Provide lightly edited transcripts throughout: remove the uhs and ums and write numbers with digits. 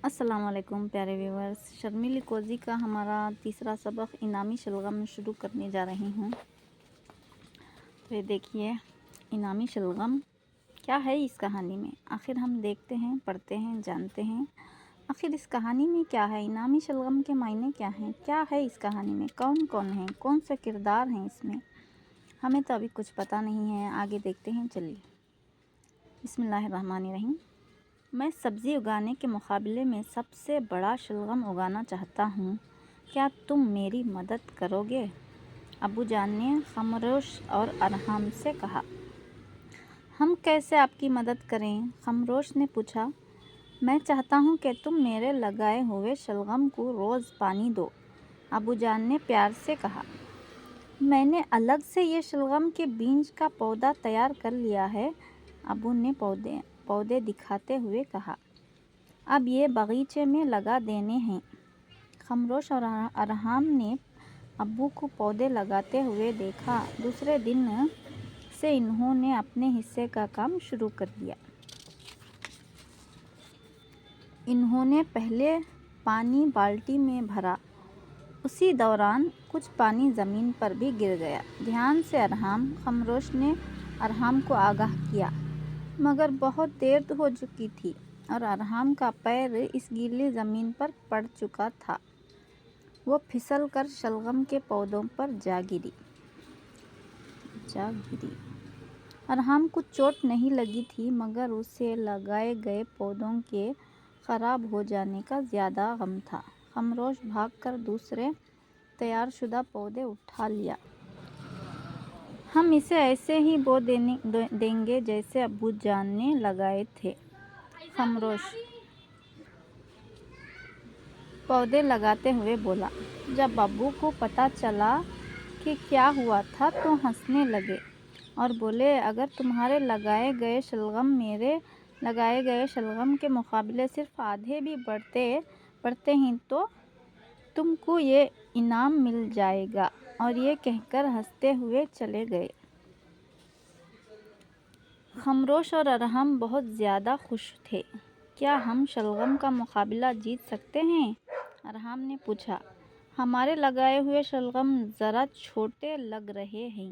السلام علیکم پیارے ویورز، شرمیلی کوزی کا ہمارا تیسرا سبق انعامی شلغم شروع کرنے جا رہی ہوں۔ تو یہ دیکھیے انعامی شلغم کیا ہے اس کہانی میں، آخر ہم دیکھتے ہیں، پڑھتے ہیں، جانتے ہیں آخر اس کہانی میں کیا ہے، انعامی شلغم کے معنی کیا ہے اس کہانی میں، کون کون ہیں، کون سے کردار ہیں اس میں، ہمیں تو ابھی کچھ پتہ نہیں ہے، آگے دیکھتے ہیں، چلیے۔ بسم اللہ الرحمن الرحیم۔ میں سبزی اگانے کے مقابلے میں سب سے بڑا شلغم اگانا چاہتا ہوں، کیا تم میری مدد کرو گے؟ ابو جان نے خمروش اور ارحام سے کہا۔ ہم کیسے آپ کی مدد کریں؟ خمروش نے پوچھا۔ میں چاہتا ہوں کہ تم میرے لگائے ہوئے شلغم کو روز پانی دو، ابو جان نے پیار سے کہا۔ میں نے الگ سے یہ شلغم کے بیج کا پودا تیار کر لیا ہے، ابو نے پودے دکھاتے ہوئے کہا۔ اب یہ باغیچے میں لگا دینے ہیں۔ خمروش اور ارحام نے ابو کو پودے لگاتے ہوئے دیکھا۔ دوسرے دن سے انہوں نے اپنے حصے کا کام شروع کر دیا۔ انہوں نے پہلے پانی بالٹی میں بھرا، اسی دوران کچھ پانی زمین پر بھی گر گیا۔ دھیان سے خمروش نے ارحام کو آگاہ کیا، مگر بہت دیر ہو چکی تھی اور ارحام کا پیر اس گیلی زمین پر پڑ چکا تھا۔ وہ پھسل کر شلغم کے پودوں پر جا گری۔ ارحام کو چوٹ نہیں لگی تھی، مگر اسے لگائے گئے پودوں کے خراب ہو جانے کا زیادہ غم تھا۔ خمروش بھاگ کر دوسرے تیار شدہ پودے اٹھا لیا۔ ہم اسے ایسے ہی بو دیں گے جیسے ابو جان نے لگائے تھے، خمروش پودے لگاتے ہوئے بولا۔ جب ابو کو پتہ چلا کہ کیا ہوا تھا تو ہنسنے لگے اور بولے، اگر تمہارے لگائے گئے شلغم میرے لگائے گئے شلغم کے مقابلے صرف آدھے بھی بڑھتے ہیں تو تم کو یہ انعام مل جائے گا، اور یہ کہہ کر ہنستے ہوئے چلے گئے۔ خمروش اور ارحام بہت زیادہ خوش تھے۔ کیا ہم شلغم کا مقابلہ جیت سکتے ہیں؟ ارحام نے پوچھا۔ ہمارے لگائے ہوئے شلغم ذرا چھوٹے لگ رہے ہیں،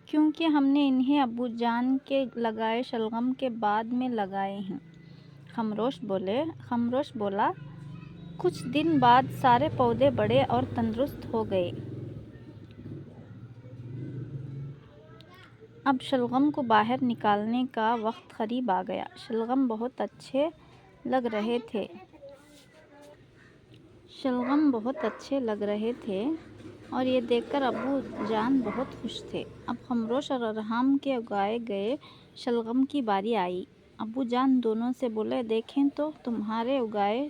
کیونکہ ہم نے انہیں ابو جان کے لگائے شلغم کے بعد میں لگائے ہیں، خمروش بولا۔ کچھ دن بعد سارے پودے بڑے اور تندرست ہو گئے۔ اب شلغم کو باہر نکالنے کا وقت قریب آ گیا۔ شلغم بہت اچھے لگ رہے تھے اور یہ دیکھ کر ابو جان بہت خوش تھے۔ اب خمروش اور ارحام کے اگائے گئے شلغم کی باری آئی۔ ابو جان دونوں سے بولے، دیکھیں تو تمہارے اگائے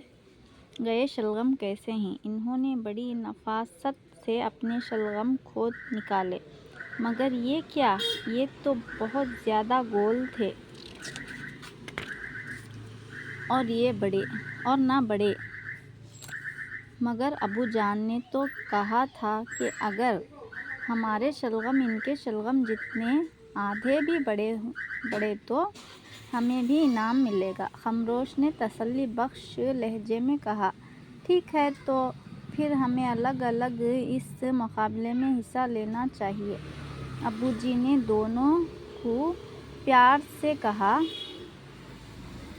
گئے شلغم کیسے ہیں۔ انہوں نے بڑی نفاست سے اپنے شلغم کھود نکالے، مگر یہ کیا، یہ تو بہت زیادہ گول تھے اور نہ بڑے۔ مگر ابو جان نے تو کہا تھا کہ اگر ہمارے شلغم ان کے شلغم جتنے آدھے بھی بڑھے تو ہمیں بھی انعام ملے گا۔ خمروش نے تسلی بخش لہجے میں کہا۔ ٹھیک ہے، تو پھر ہمیں الگ الگ اس مقابلے میں حصہ لینا چاہیے، ابو جی نے دونوں کو پیار سے کہا۔